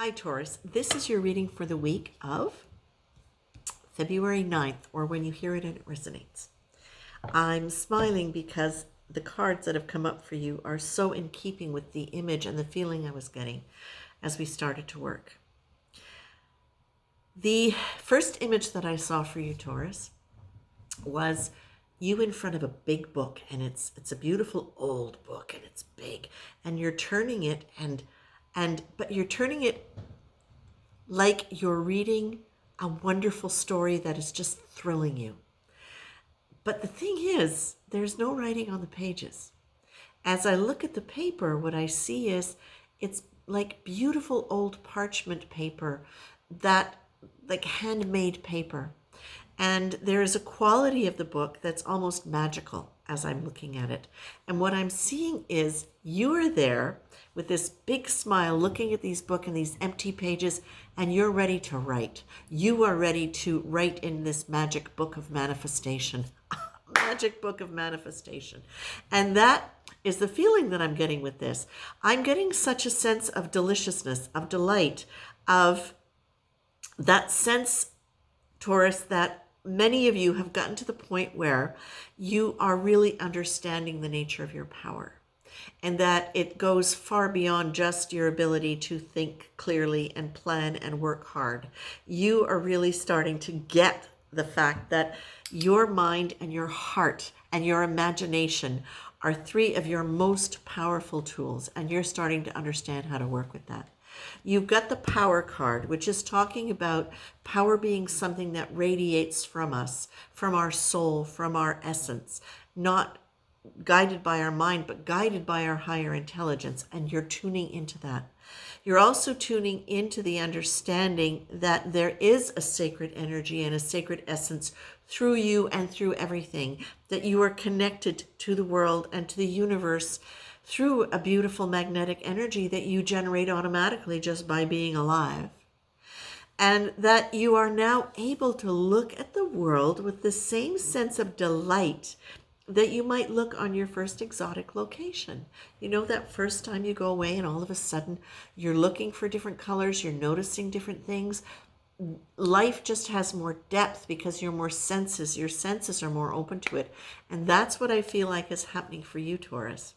Hi Taurus, this is your reading for the week of February 9th, or when you hear it and it resonates. I'm smiling because the cards that have come up for you are so in keeping with the image and the feeling I was getting as we started to work. The first image that I saw for you, Taurus, was you in front of a big book, and it's a beautiful old book, and it's big, and you're turning it but you're turning it like you're reading a wonderful story that is just thrilling you. But the thing is, there's no writing on the pages. As I look at the paper, what I see is it's like beautiful old parchment paper, that like handmade paper. And there is a quality of the book that's almost magical as I'm looking at it. And what I'm seeing is you are there with this big smile looking at these books and these empty pages, and you're ready to write. You are ready to write in this magic book of manifestation. Magic book of manifestation. And that is the feeling that I'm getting with this. I'm getting such a sense of deliciousness, of delight, of that sense, Taurus, that many of you have gotten to the point where you are really understanding the nature of your power, and that it goes far beyond just your ability to think clearly and plan and work hard. You are really starting to get the fact that your mind and your heart and your imagination are three of your most powerful tools, and you're starting to understand how to work with that. You've got the power card, which is talking about power being something that radiates from us, from our soul, from our essence, not guided by our mind, but guided by our higher intelligence. And you're tuning into that. You're also tuning into the understanding that there is a sacred energy and a sacred essence through you and through everything, that you are connected to the world and to the universe through a beautiful magnetic energy that you generate automatically just by being alive. And that you are now able to look at the world with the same sense of delight that you might look on your first exotic location. You know, that first time you go away and all of a sudden you're looking for different colors, you're noticing different things. Life just has more depth because your senses are more open to it. And that's what I feel like is happening for you, Taurus.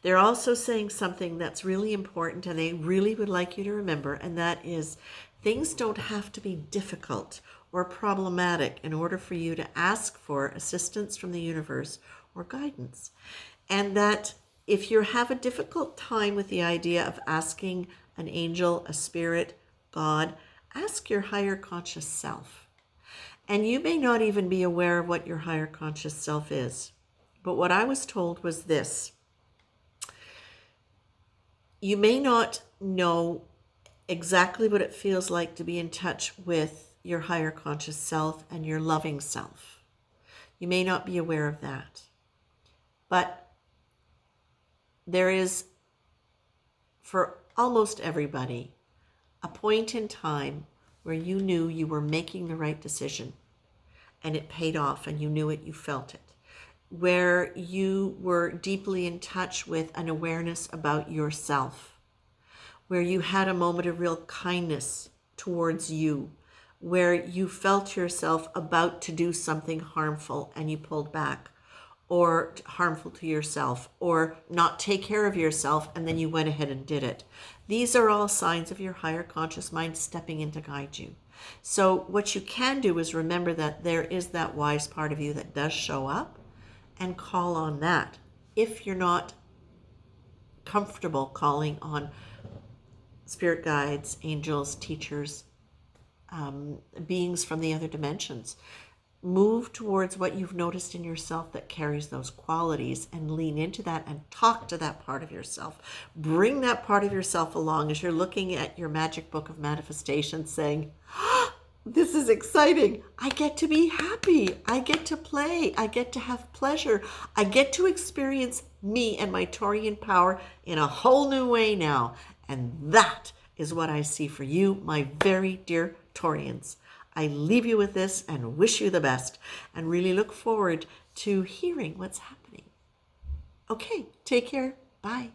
They're also saying something that's really important, and they really would like you to remember, and that is things don't have to be difficult or problematic in order for you to ask for assistance from the universe or guidance. And that if you have a difficult time with the idea of asking an angel, a spirit, God, ask your higher conscious self. And you may not even be aware of what your higher conscious self is. But what I was told was this. You may not know exactly what it feels like to be in touch with your higher conscious self and your loving self. You may not be aware of that. But there is, for almost everybody, a point in time where you knew you were making the right decision and it paid off and you knew it, you felt it. Where you were deeply in touch with an awareness about yourself, where you had a moment of real kindness towards you, where you felt yourself about to do something harmful and you pulled back, or harmful to yourself, or not take care of yourself and then you went ahead and did it. These are all signs of your higher conscious mind stepping in to guide you. So what you can do is remember that there is that wise part of you that does show up, and call on that. If you're not comfortable calling on spirit guides, angels, teachers, beings from the other dimensions, move towards what you've noticed in yourself that carries those qualities and lean into that and talk to that part of yourself. Bring that part of yourself along as you're looking at your magic book of manifestation, saying, this is exciting. I get to be happy. I get to play. I get to have pleasure. I get to experience me and my Taurian power in a whole new way now. And that is what I see for you, my very dear Taurians. I leave you with this and wish you the best and really look forward to hearing what's happening. Okay, take care. Bye.